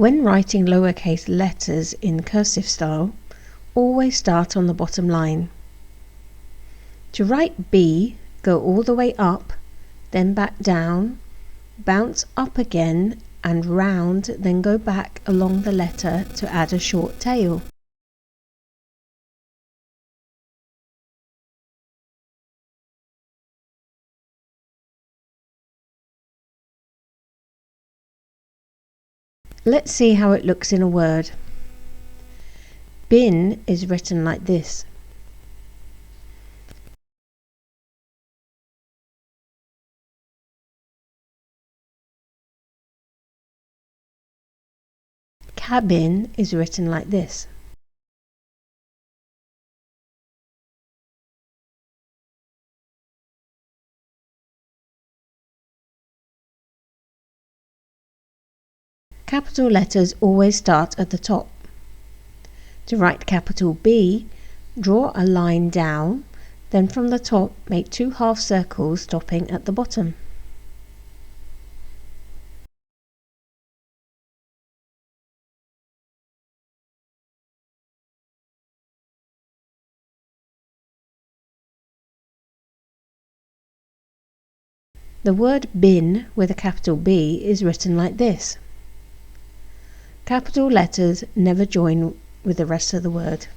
When writing lowercase letters in cursive style, always start on the bottom line. To write B, go all the way up, then back down, bounce up again and round, then go back along the letter to add a short tail. Let's see how it looks in a word. Bin is written like this. Cabin is written like this. Capital letters always start at the top. To write capital B, draw a line down, then from the top make 2 half circles stopping at the bottom. The word bin with a capital B is written like this. Capital letters never join with the rest of the word.